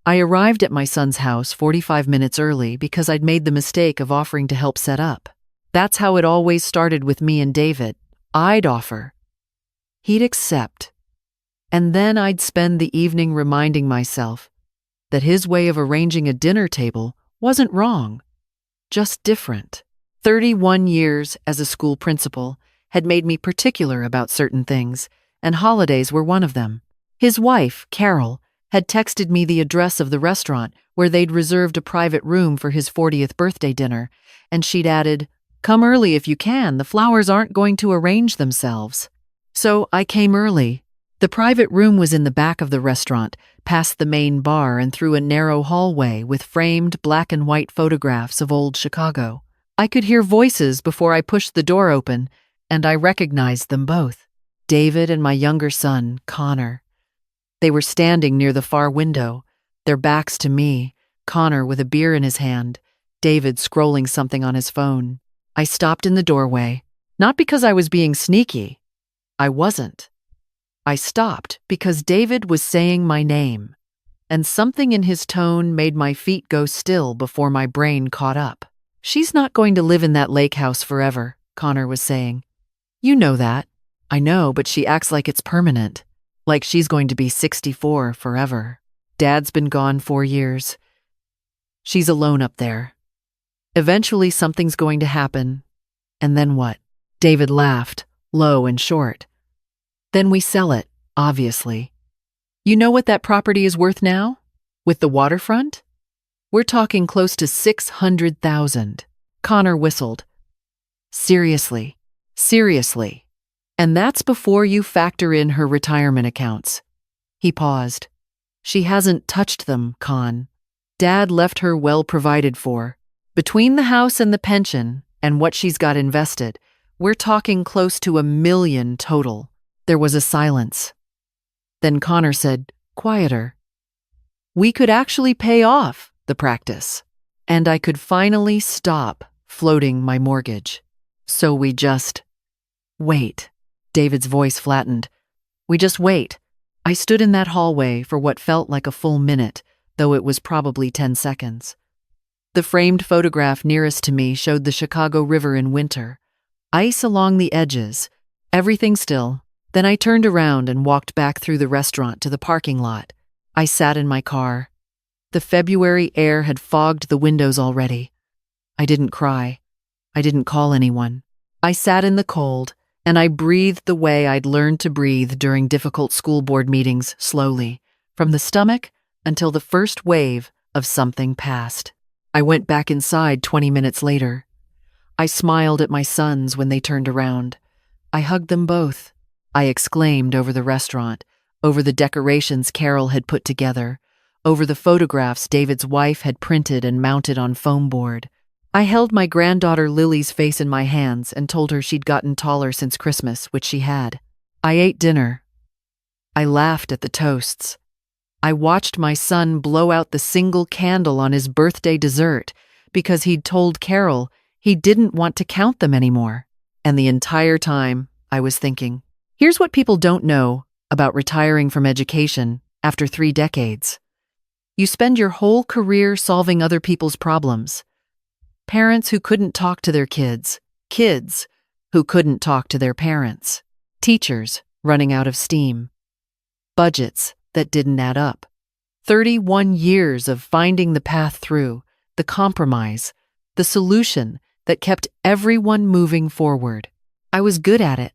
I arrived at my son's house 45 minutes early because I'd made the mistake of offering to help set up. That's how it always started with me and David. I'd offer. He'd accept. And then I'd spend the evening reminding myself that his way of arranging a dinner table wasn't wrong, just different. 31 years as a school principal had made me particular about certain things, and holidays were one of them. His wife, Carol, had texted me the address of the restaurant where they'd reserved a private room for his 40th birthday dinner, and she'd added, "Come early if you can, the flowers aren't going to arrange themselves." So I came early. The private room was in the back of the restaurant, past the main bar and through a narrow hallway with framed black and white photographs of old Chicago. I could hear voices before I pushed the door open, and I recognized them both. David and my younger son, Connor. They were standing near the far window, their backs to me, Connor with a beer in his hand, David scrolling something on his phone. I stopped in the doorway, not because I was being sneaky. I wasn't. I stopped because David was saying my name, and something in his tone made my feet go still before my brain caught up. "She's not going to live in that lake house forever," Connor was saying. "You know that." "I know, but she acts like it's permanent. Like she's going to be 64 forever. Dad's been gone 4 years. She's alone up there. Eventually something's going to happen. And then what?" David laughed, low and short. "Then we sell it, obviously. You know what that property is worth now? With the waterfront? We're talking close to 600,000. Connor whistled. Seriously. And that's before you factor in her retirement accounts." He paused. "She hasn't touched them, Con. Dad left her well provided for. Between the house and the pension, and what she's got invested, we're talking close to $1 million total." There was a silence. Then Connor said, quieter, "We could actually pay off the practice, and I could finally stop floating my mortgage. So we just wait." David's voice flattened. "We just wait." I stood in that hallway for what felt like a full minute, though it was probably 10 seconds. The framed photograph nearest to me showed the Chicago River in winter. Ice along the edges, everything still. Then I turned around and walked back through the restaurant to the parking lot. I sat in my car. The February air had fogged the windows already. I didn't cry. I didn't call anyone. I sat in the cold, and I breathed the way I'd learned to breathe during difficult school board meetings, slowly, from the stomach until the first wave of something passed. I went back inside 20 minutes later. I smiled at my sons when they turned around. I hugged them both. I exclaimed over the restaurant, over the decorations Carol had put together, over the photographs David's wife had printed and mounted on foam board. I held my granddaughter Lily's face in my hands and told her she'd gotten taller since Christmas, which she had. I ate dinner. I laughed at the toasts. I watched my son blow out the single candle on his birthday dessert because he'd told Carol he didn't want to count them anymore. And the entire time, I was thinking, here's what people don't know about retiring from education after 3 decades. You spend your whole career solving other people's problems. Parents who couldn't talk to their kids, kids who couldn't talk to their parents, teachers running out of steam, budgets that didn't add up. 31 years of finding the path through, the compromise, the solution that kept everyone moving forward. I was good at it.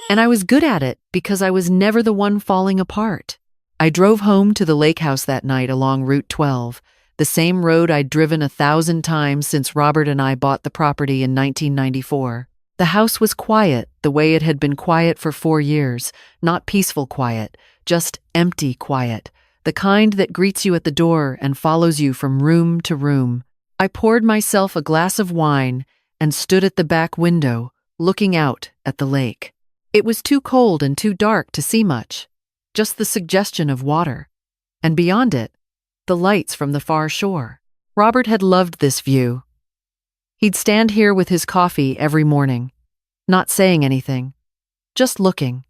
And I was good at it because I was never the one falling apart. I drove home to the lake house that night along Route 12, the same road I'd driven 1,000 times since Robert and I bought the property in 1994. The house was quiet the way it had been quiet for 4 years, not peaceful quiet, just empty quiet, the kind that greets you at the door and follows you from room to room. I poured myself a glass of wine and stood at the back window, looking out at the lake. It was too cold and too dark to see much, just the suggestion of water. And beyond it, the lights from the far shore. Robert had loved this view. He'd stand here with his coffee every morning, not saying anything, just looking.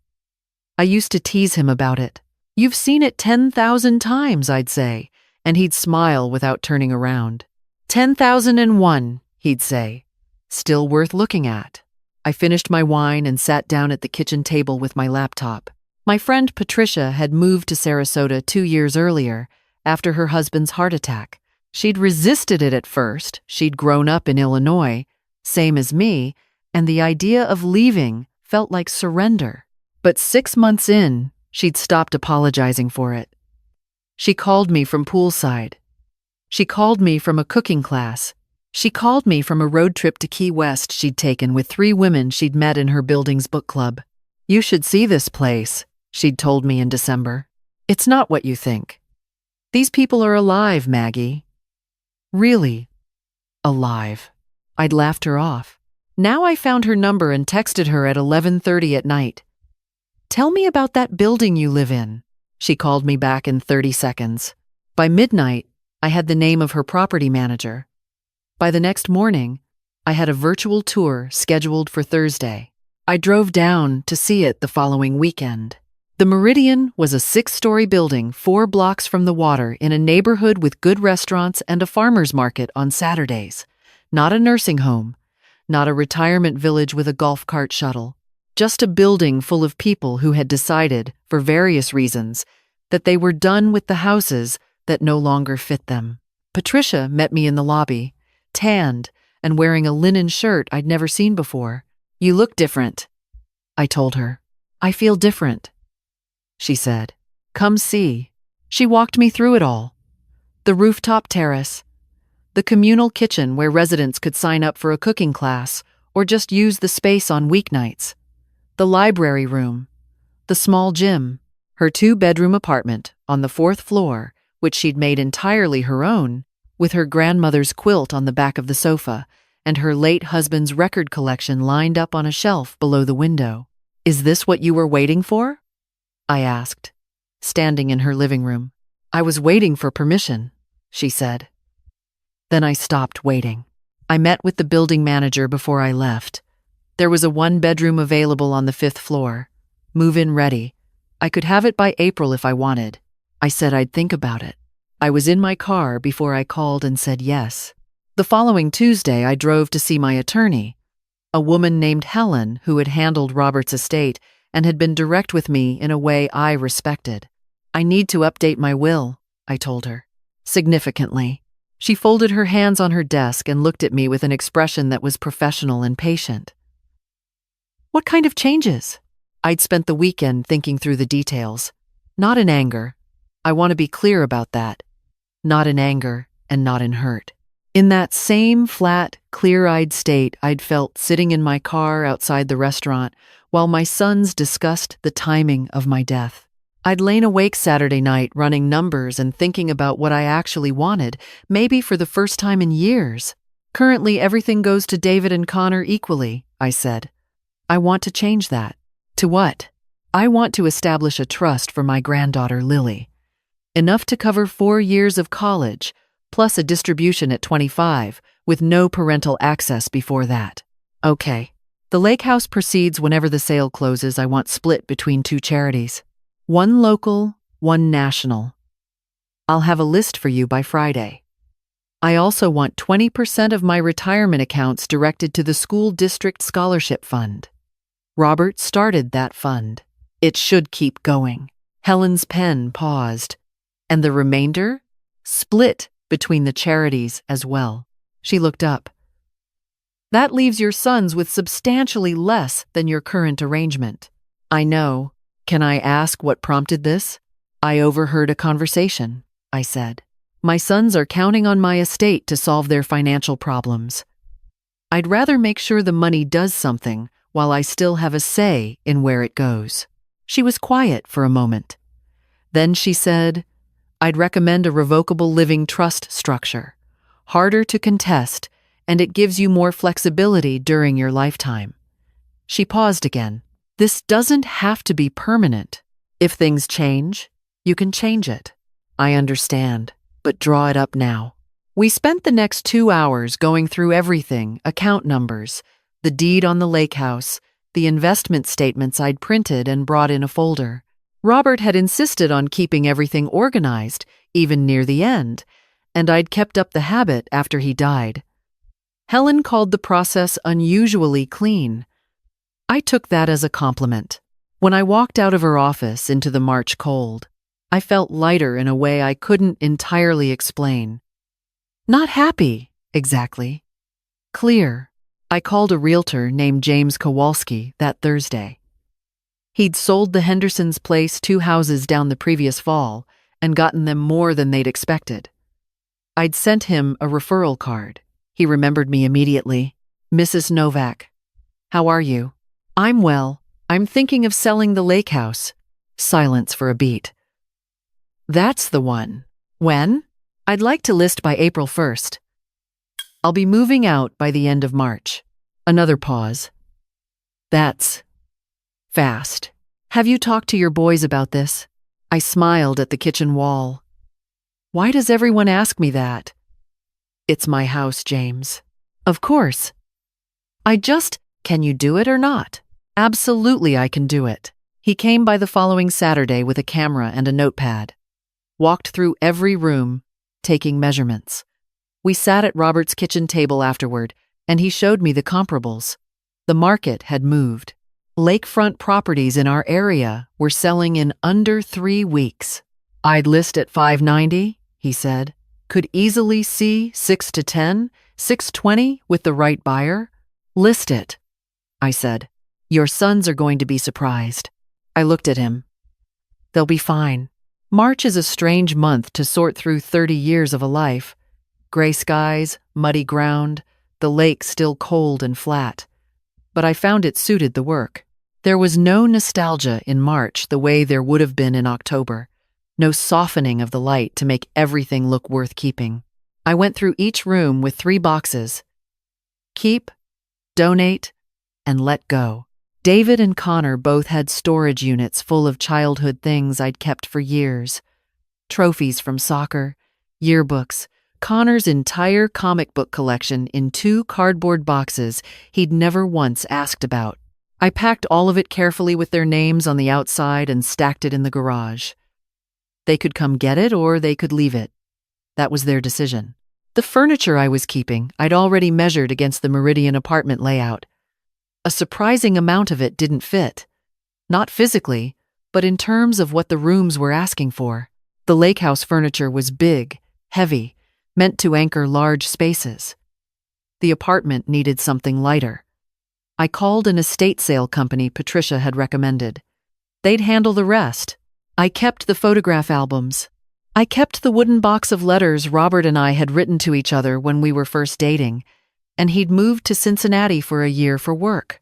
I used to tease him about it. You've seen it 10,000 times, I'd say, and he'd smile without turning around. 10,001, he'd say. Still worth looking at. I finished my wine and sat down at the kitchen table with my laptop. My friend Patricia had moved to Sarasota 2 years earlier, after her husband's heart attack. She'd resisted it at first. She'd grown up in Illinois, same as me, and the idea of leaving felt like surrender. But 6 months in, she'd stopped apologizing for it. She called me from poolside. She called me from a cooking class. She called me from a road trip to Key West she'd taken with 3 women she'd met in her building's book club. You should see this place, she'd told me in December. It's not what you think. These people are alive, Maggie. Really, alive. I'd laughed her off. Now I found her number and texted her at 11:30 at night. Tell me about that building you live in. She called me back in 30 seconds. By midnight, I had the name of her property manager. By the next morning, I had a virtual tour scheduled for Thursday. I drove down to see it the following weekend. The Meridian was a 6-story building 4 blocks from the water in a neighborhood with good restaurants and a farmer's market on Saturdays. Not a nursing home, not a retirement village with a golf cart shuttle. Just a building full of people who had decided, for various reasons, that they were done with the houses that no longer fit them. Patricia met me in the lobby, tanned and wearing a linen shirt I'd never seen before. You look different, I told her. I feel different, she said. Come see. She walked me through it all. The rooftop terrace, the communal kitchen where residents could sign up for a cooking class or just use the space on weeknights, the library room, the small gym, her 2-bedroom apartment on the 4th floor, which she'd made entirely her own, with her grandmother's quilt on the back of the sofa and her late husband's record collection lined up on a shelf below the window. Is this what you were waiting for? I asked, standing in her living room. I was waiting for permission, she said. Then I stopped waiting. I met with the building manager before I left. There was a 1-bedroom available on the 5th floor. Move-in ready. I could have it by April if I wanted. I said I'd think about it. I was in my car before I called and said yes. The following Tuesday, I drove to see my attorney, a woman named Helen who had handled Robert's estate and had been direct with me in a way I respected. I need to update my will, I told her, significantly. She folded her hands on her desk and looked at me with an expression that was professional and patient. What kind of changes? I'd spent the weekend thinking through the details. Not in anger. I want to be clear about that. Not in anger and not in hurt. In that same flat, clear-eyed state I'd felt sitting in my car outside the restaurant while my sons discussed the timing of my death. I'd lain awake Saturday night running numbers and thinking about what I actually wanted, maybe for the first time in years. Currently, everything goes to David and Connor equally, I said. I want to change that. To what? I want to establish a trust for my granddaughter, Lily. Enough to cover 4 years of college, plus a distribution at 25, with no parental access before that. Okay. The lake house proceeds whenever the sale closes. I want split between 2 charities. 1 local, 1 national. I'll have a list for you by Friday. I also want 20% of my retirement accounts directed to the school district scholarship fund. Robert started that fund. It should keep going. Helen's pen paused. And the remainder? Split between the charities as well. She looked up. That leaves your sons with substantially less than your current arrangement. I know. Can I ask what prompted this? I overheard a conversation, I said. My sons are counting on my estate to solve their financial problems. I'd rather make sure the money does something while I still have a say in where it goes. She was quiet for a moment. Then she said, I'd recommend a revocable living trust structure. Harder to contest, and it gives you more flexibility during your lifetime. She paused again. This doesn't have to be permanent. If things change, you can change it. I understand, but draw it up now. We spent the next 2 hours going through everything, account numbers, the deed on the lake house, the investment statements I'd printed and brought in a folder. Robert had insisted on keeping everything organized, even near the end, and I'd kept up the habit after he died. Helen called the process unusually clean. I took that as a compliment. When I walked out of her office into the March cold, I felt lighter in a way I couldn't entirely explain. Not happy, exactly. Clear. I called a realtor named James Kowalski that Thursday. He'd sold the Hendersons' place 2 houses down the previous fall and gotten them more than they'd expected. I'd sent him a referral card. He remembered me immediately. Mrs. Novak. How are you? I'm well. I'm thinking of selling the lake house. Silence for a beat. That's the one. When? I'd like to list by April 1st. I'll be moving out by the end of March. Another pause. That's fast. Have you talked to your boys about this? I smiled at the kitchen wall. Why does everyone ask me that? It's my house, James. Of course. Can you do it or not? Absolutely, I can do it. He came by the following Saturday with a camera and a notepad. Walked through every room, taking measurements. We sat at Robert's kitchen table afterward, and he showed me the comparables. The market had moved. Lakefront properties in our area were selling in under 3 weeks. I'd list at $590, he said. Could easily see 6 to 10, 620 with the right buyer. List it, I said. Your sons are going to be surprised. I looked at him. They'll be fine. March is a strange month to sort through 30 years of a life. Gray skies, muddy ground, the lake still cold and flat. But I found it suited the work. There was no nostalgia in March the way there would have been in October. No softening of the light to make everything look worth keeping. I went through each room with 3 boxes. Keep, donate, and let go. David and Connor both had storage units full of childhood things I'd kept for years. Trophies from soccer, yearbooks, Connor's entire comic book collection in 2 cardboard boxes he'd never once asked about. I packed all of it carefully with their names on the outside and stacked it in the garage. They could come get it or they could leave it. That was their decision. The furniture I was keeping, I'd already measured against the Meridian apartment layout. A surprising amount of it didn't fit. Not physically, but in terms of what the rooms were asking for. The lake house furniture was big, heavy, meant to anchor large spaces. The apartment needed something lighter. I called an estate sale company Patricia had recommended. They'd handle the rest. I kept the photograph albums. I kept the wooden box of letters Robert and I had written to each other when we were first dating, and he'd moved to Cincinnati for a year for work.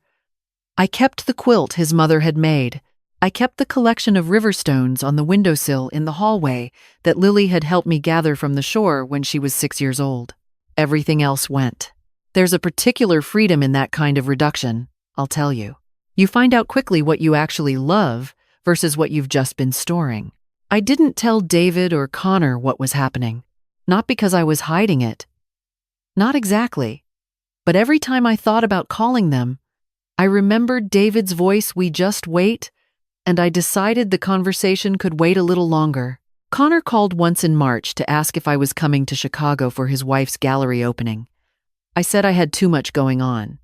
I kept the quilt his mother had made. I kept the collection of river stones on the windowsill in the hallway that Lily had helped me gather from the shore when she was 6 years old. Everything else went. There's a particular freedom in that kind of reduction, I'll tell you. You find out quickly what you actually love versus what you've just been storing. I didn't tell David or Connor what was happening. Not because I was hiding it. Not exactly. But every time I thought about calling them, I remembered David's voice, "We just wait," and I decided the conversation could wait a little longer. Connor called once in March to ask if I was coming to Chicago for his wife's gallery opening. I said I had too much going on.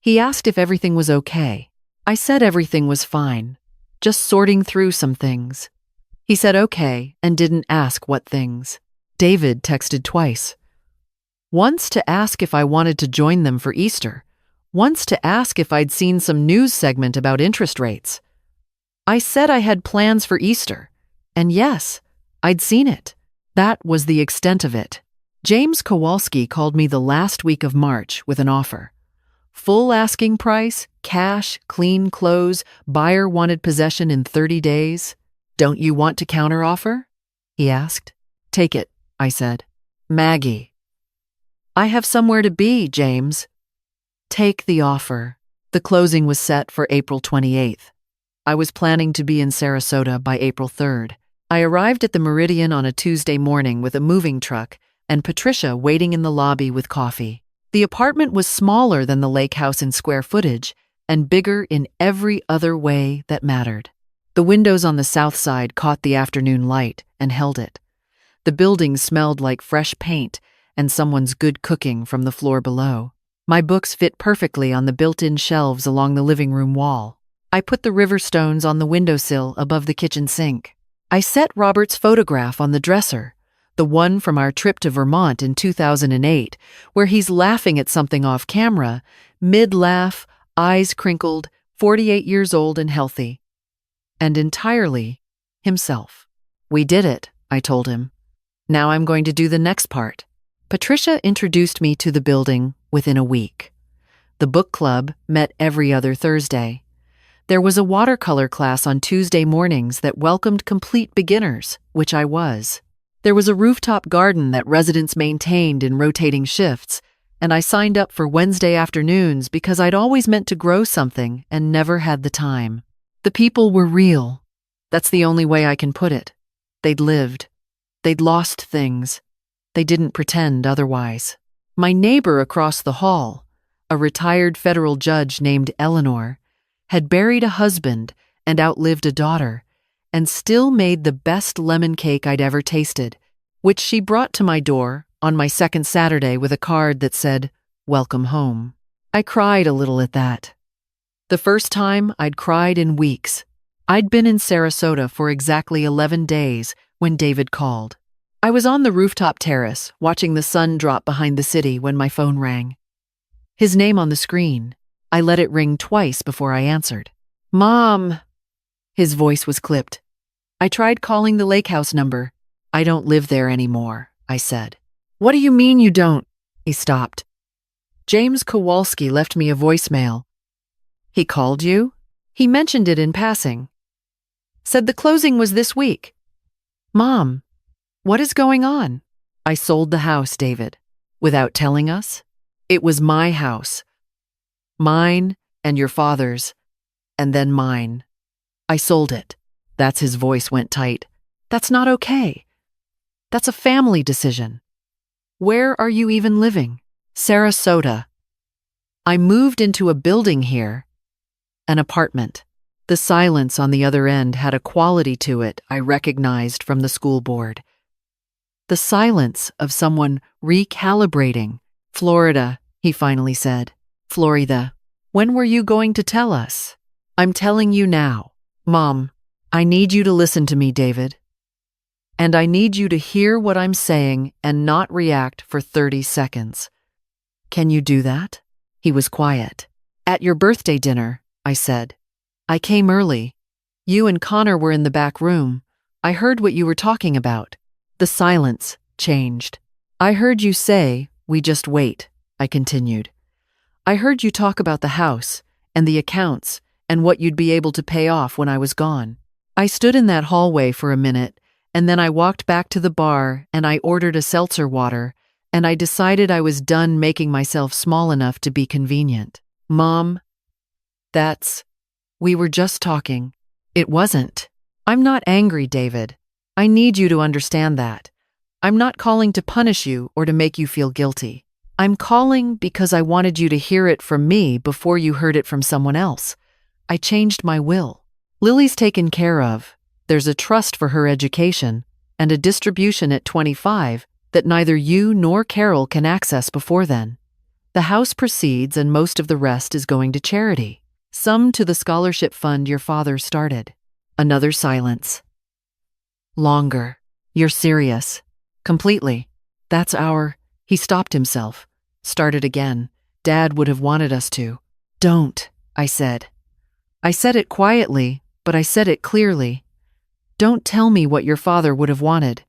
He asked if everything was okay. I said everything was fine, just sorting through some things. He said okay and didn't ask what things. David texted twice. Once to ask if I wanted to join them for Easter. Once to ask if I'd seen some news segment about interest rates. I said I had plans for Easter, and yes, I'd seen it. That was the extent of it. James Kowalski called me the last week of March with an offer. Full asking price, cash, clean close, buyer wanted possession in 30 days. Don't you want to counteroffer? He asked. Take it, I said. Maggie. I have somewhere to be, James. Take the offer. The closing was set for April 28th. I was planning to be in Sarasota by April 3rd. I arrived at the Meridian on a Tuesday morning with a moving truck and Patricia waiting in the lobby with coffee. The apartment was smaller than the lake house in square footage and bigger in every other way that mattered. The windows on the south side caught the afternoon light and held it. The building smelled like fresh paint and someone's good cooking from the floor below. My books fit perfectly on the built-in shelves along the living room wall. I put the river stones on the windowsill above the kitchen sink. I set Robert's photograph on the dresser, the one from our trip to Vermont in 2008, where he's laughing at something off camera, mid-laugh, eyes crinkled, 48 years old and healthy. And entirely himself. "We did it," I told him. "Now I'm going to do the next part." Patricia introduced me to the building within a week. The book club met every other Thursday. There was a watercolor class on Tuesday mornings that welcomed complete beginners, which I was. There was a rooftop garden that residents maintained in rotating shifts, and I signed up for Wednesday afternoons because I'd always meant to grow something and never had the time. The people were real. That's the only way I can put it. They'd lived. They'd lost things. They didn't pretend otherwise. My neighbor across the hall, a retired federal judge named Eleanor, had buried a husband and outlived a daughter, and still made the best lemon cake I'd ever tasted, which she brought to my door on my second Saturday with a card that said, "Welcome home." I cried a little at that. The first time I'd cried in weeks. I'd been in Sarasota for exactly 11 days when David called. I was on the rooftop terrace watching the sun drop behind the city when my phone rang. His name on the screen. I let it ring twice before I answered. "Mom!" His voice was clipped. I tried calling the lake house number. "I don't live there anymore," I said. "What do you mean you don't?" He stopped. "James Kowalski left me a voicemail." "He called you?" "He mentioned it in passing. Said the closing was this week." "Mom, what is going on?" "I sold the house, David. Without telling us. It was my house. Mine and your father's, and then mine. I sold it." That's his voice went tight. "That's not okay. That's a family decision. Where are you even living?" "Sarasota. I moved into a building here. An apartment." The silence on the other end had a quality to it I recognized from the school board. The silence of someone recalibrating. "Florida," he finally said. "Florida. When were you going to tell us?" "I'm telling you now." "Mom, I need you to listen to me, David. And I need you to hear what I'm saying and not react for 30 seconds. Can you do that?" He was quiet. "At your birthday dinner," I said. "I came early. You and Connor were in the back room. I heard what you were talking about." The silence changed. "I heard you say, 'We just wait,'" I continued. "I heard you talk about the house and the accounts and what you'd be able to pay off when I was gone." I stood in that hallway for a minute, and then I walked back to the bar and I ordered a seltzer water, and I decided I was done making myself small enough to be convenient. "Mom, we were just talking." "It wasn't. I'm not angry, David. I need you to understand that. I'm not calling to punish you or to make you feel guilty. I'm calling because I wanted you to hear it from me before you heard it from someone else. I changed my will. Lily's taken care of. There's a trust for her education and a distribution at 25 that neither you nor Carol can access before then. The house proceeds and most of the rest is going to charity. Some to the scholarship fund your father started." Another silence. Longer. "You're serious?" "Completely. That's our—" He stopped himself. Started again. "Dad would have wanted us to." "Don't," I said. I said it quietly, but I said it clearly. "Don't tell me what your father would have wanted.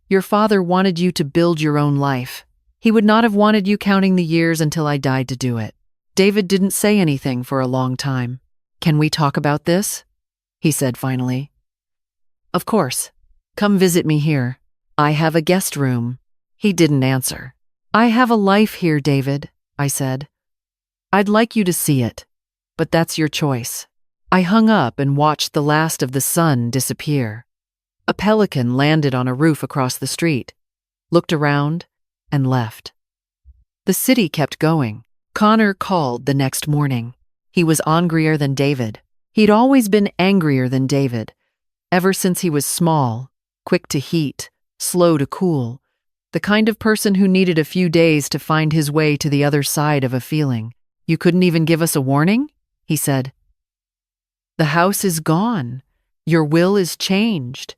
Your father wanted you to build your own life. He would not have wanted you counting the years until I died to do it." David didn't say anything for a long time. "Can we talk about this?" he said finally. "Of course. Come visit me here. I have a guest room." He didn't answer. "I have a life here, David," I said. "I'd like you to see it, but that's your choice." I hung up and watched the last of the sun disappear. A pelican landed on a roof across the street, looked around, and left. The city kept going. Connor called the next morning. He was angrier than David. He'd always been angrier than David, ever since he was small, quick to heat, slow to cool, the kind of person who needed a few days to find his way to the other side of a feeling. You couldn't even give us a warning? He said. The house is gone. Your will is changed.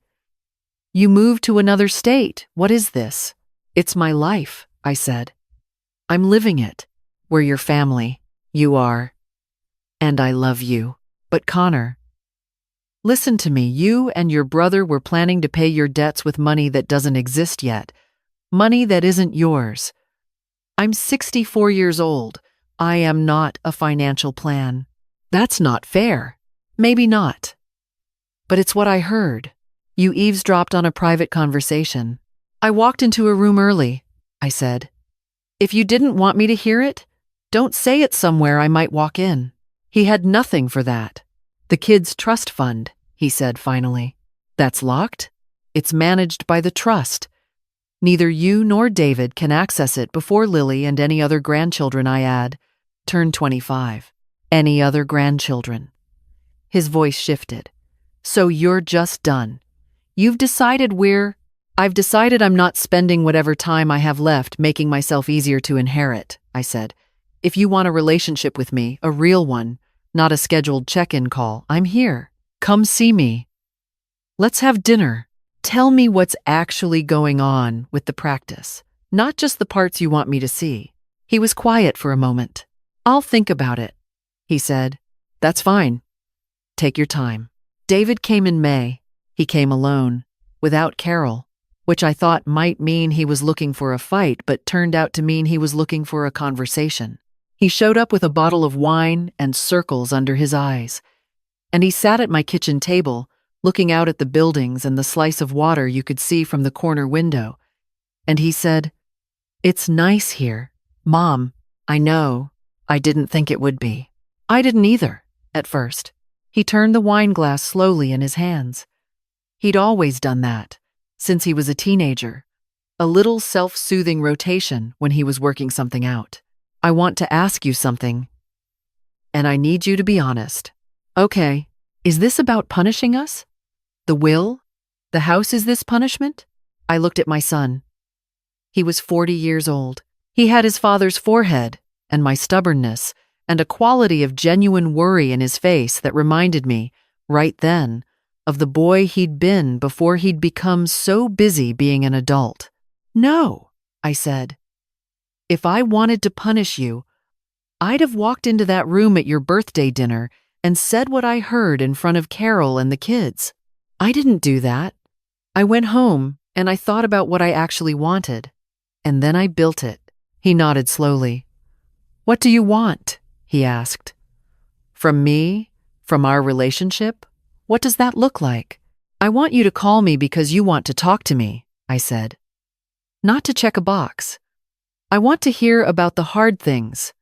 You moved to another state. What is this? It's my life, I said. I'm living it. We're your family. You are. And I love you. But Connor, listen to me. You and your brother were planning to pay your debts with money that doesn't exist yet. Money that isn't yours. I'm 64 years old. I am not a financial plan. That's not fair. Maybe not. But it's what I heard. You eavesdropped on a private conversation. I walked into a room early, I said. If you didn't want me to hear it, don't say it somewhere I might walk in. He had nothing for that. The kids' trust fund, he said finally. That's locked? It's managed by the trust. Neither you nor David can access it before Lily and any other grandchildren I add turn 25. Any other grandchildren. His voice shifted. So you're just done. You've decided I've decided I'm not spending whatever time I have left making myself easier to inherit, I said. If you want a relationship with me, a real one, not a scheduled check-in call, I'm here. Come see me. Let's have dinner. Tell me what's actually going on with the practice, not just the parts you want me to see. He was quiet for a moment. I'll think about it, he said. That's fine. Take your time. David came in May. He came alone, without Carol, which I thought might mean he was looking for a fight, but turned out to mean he was looking for a conversation. He showed up with a bottle of wine and circles under his eyes, and he sat at my kitchen table, looking out at the buildings and the slice of water you could see from the corner window. And he said, "It's nice here. Mom, I know. I didn't think it would be. I didn't either, at first." He turned the wine glass slowly in his hands. He'd always done that, since he was a teenager. A little self-soothing rotation when he was working something out. I want to ask you something, and I need you to be honest. Okay, is this about punishing us? The will? The house is this punishment? I looked at my son. He was 40 years old. He had his father's forehead, and my stubbornness, and a quality of genuine worry in his face that reminded me, right then, of the boy he'd been before he'd become so busy being an adult. No, I said. If I wanted to punish you, I'd have walked into that room at your birthday dinner and said what I heard in front of Carol and the kids. I didn't do that. I went home and I thought about what I actually wanted. And then I built it. He nodded slowly. What do you want? He asked. From me? From our relationship? What does that look like? I want you to call me because you want to talk to me, I said. Not to check a box. I want to hear about the hard things,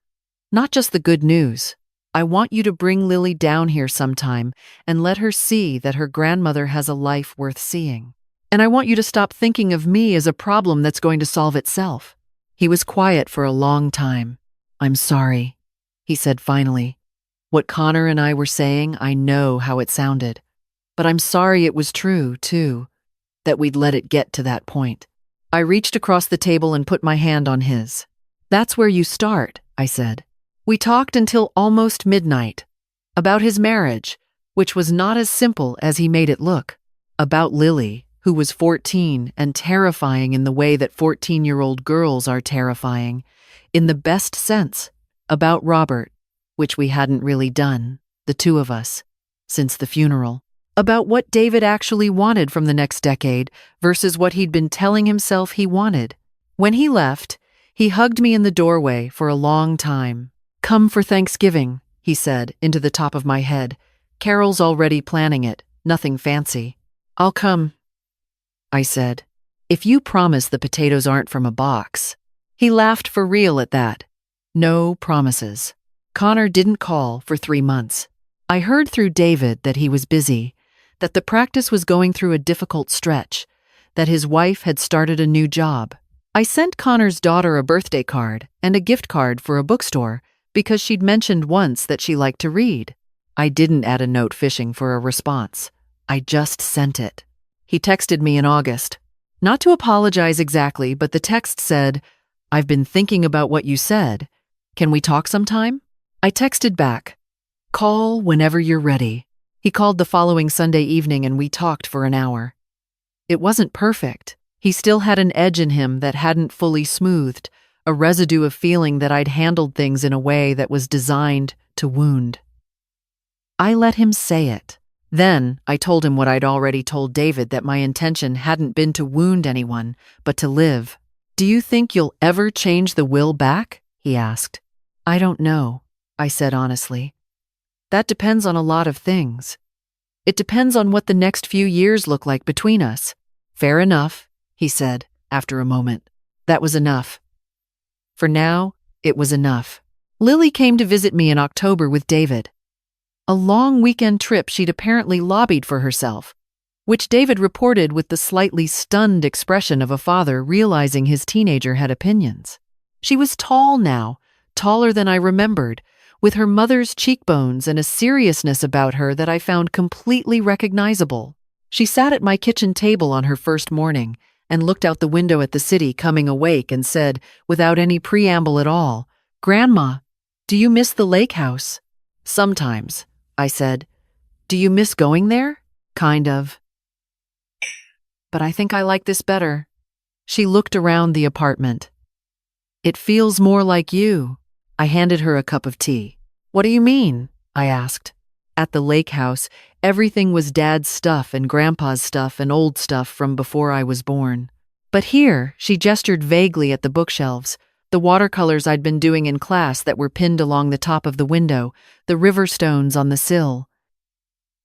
not just the good news. I want you to bring Lily down here sometime and let her see that her grandmother has a life worth seeing. And I want you to stop thinking of me as a problem that's going to solve itself. He was quiet for a long time. I'm sorry, he said finally. What Connor and I were saying, I know how it sounded. But I'm sorry it was true, too, that we'd let it get to that point. I reached across the table and put my hand on his. That's where you start, I said. We talked until almost midnight. About his marriage, which was not as simple as he made it look. About Lily, who was 14 and terrifying in the way that 14-year-old girls are terrifying, in the best sense. About Robert, which we hadn't really done, the two of us, since the funeral. About what David actually wanted from the next decade versus what he'd been telling himself he wanted. When he left, he hugged me in the doorway for a long time. Come for Thanksgiving, he said, into the top of my head. Carol's already planning it, nothing fancy. I'll come, I said, if you promise the potatoes aren't from a box. He laughed for real at that. No promises. Connor didn't call for 3 months. I heard through David that he was busy, that the practice was going through a difficult stretch, that his wife had started a new job. I sent Connor's daughter a birthday card and a gift card for a bookstore because she'd mentioned once that she liked to read. I didn't add a note fishing for a response. I just sent it. He texted me in August. Not to apologize exactly, but the text said, "I've been thinking about what you said. Can we talk sometime?" I texted back, "Call whenever you're ready." He called the following Sunday evening and we talked for an hour. It wasn't perfect. He still had an edge in him that hadn't fully smoothed, a residue of feeling that I'd handled things in a way that was designed to wound. I let him say it. Then I told him what I'd already told David, that my intention hadn't been to wound anyone, but to live. "Do you think you'll ever change the will back?" he asked. "I don't know," I said honestly. "That depends on a lot of things. It depends on what the next few years look like between us." "Fair enough," he said after a moment. That was enough. For now, it was enough. Lily came to visit me in October with David. A long weekend trip she'd apparently lobbied for herself, which David reported with the slightly stunned expression of a father realizing his teenager had opinions. She was tall now, taller than I remembered, with her mother's cheekbones and a seriousness about her that I found completely recognizable. She sat at my kitchen table on her first morning and looked out the window at the city coming awake and said, without any preamble at all, "Grandma, do you miss the lake house?" "Sometimes," I said. "Do you miss going there?" "Kind of. But I think I like this better." She looked around the apartment. "It feels more like you." I handed her a cup of tea. "What do you mean?" I asked. At the lake house, everything was Dad's stuff and Grandpa's stuff and old stuff from before I was born. But here, she gestured vaguely at the bookshelves, the watercolors I'd been doing in class that were pinned along the top of the window, the river stones on the sill.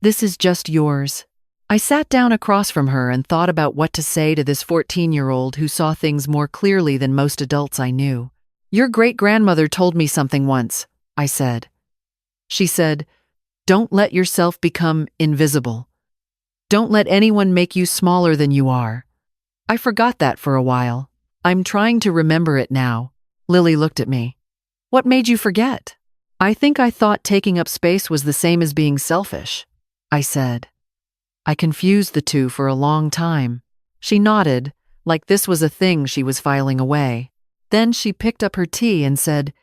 "This is just yours." I sat down across from her and thought about what to say to this 14-year-old who saw things more clearly than most adults I knew. "Your great-grandmother told me something once," I said. She said, "Don't let yourself become invisible. Don't let anyone make you smaller than you are." I forgot that for a while. I'm trying to remember it now. Lily looked at me. "What made you forget?" "I think I thought taking up space was the same as being selfish," I said. I confused the two for a long time. She nodded, like this was a thing she was filing away. Then she picked up her tea and said,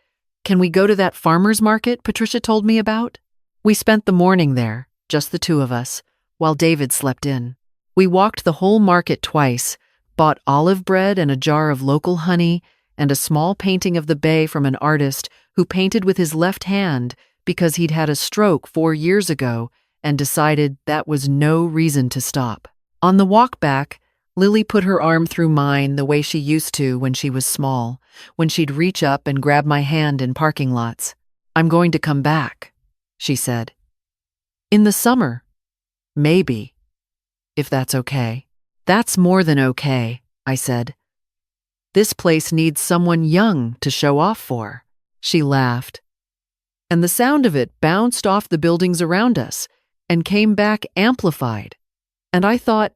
"Can we go to that farmer's market Patricia told me about?" We spent the morning there, just the two of us, while David slept in. We walked the whole market twice, bought olive bread and a jar of local honey, and a small painting of the bay from an artist who painted with his left hand because he'd had a stroke 4 years ago and decided that was no reason to stop. On the walk back, Lily put her arm through mine the way she used to when she was small, when she'd reach up and grab my hand in parking lots. "I'm going to come back," she said. "In the summer. Maybe. If that's okay." "That's more than okay," I said. "This place needs someone young to show off for." She laughed. And the sound of it bounced off the buildings around us and came back amplified. And I thought,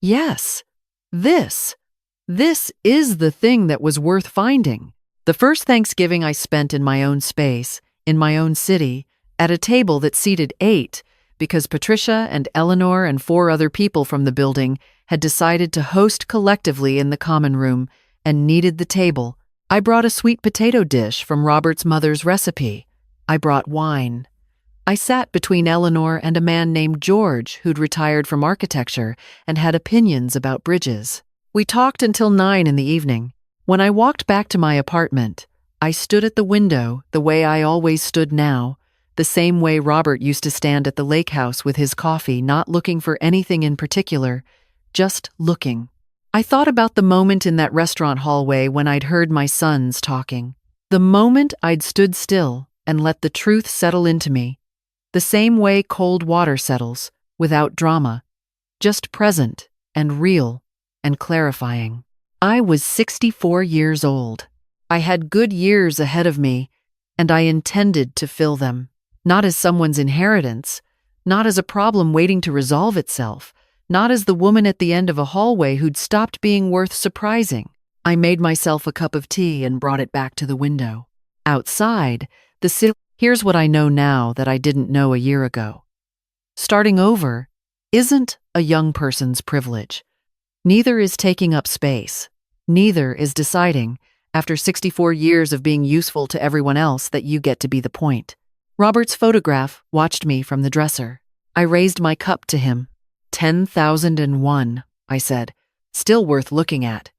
yes, this is the thing that was worth finding. The first Thanksgiving I spent in my own space, in my own city, at a table that seated 8, because Patricia and Eleanor and 4 other people from the building had decided to host collectively in the common room and needed the table. I brought a sweet potato dish from Robert's mother's recipe. I brought wine. I sat between Eleanor and a man named George who'd retired from architecture and had opinions about bridges. We talked until 9 in the evening. When I walked back to my apartment, I stood at the window the way I always stood now, the same way Robert used to stand at the lake house with his coffee, not looking for anything in particular, just looking. I thought about the moment in that restaurant hallway when I'd heard my sons talking. The moment I'd stood still and let the truth settle into me. The same way cold water settles, without drama, just present and real and clarifying. I was 64 years old. I had good years ahead of me, and I intended to fill them. Not as someone's inheritance, not as a problem waiting to resolve itself, not as the woman at the end of a hallway who'd stopped being worth surprising. I made myself a cup of tea and brought it back to the window. Outside, the city. Here's what I know now that I didn't know a year ago. Starting over isn't a young person's privilege. Neither is taking up space. Neither is deciding, after 64 years of being useful to everyone else, that you get to be the point. Robert's photograph watched me from the dresser. I raised my cup to him. 10,001, I said. Still worth looking at.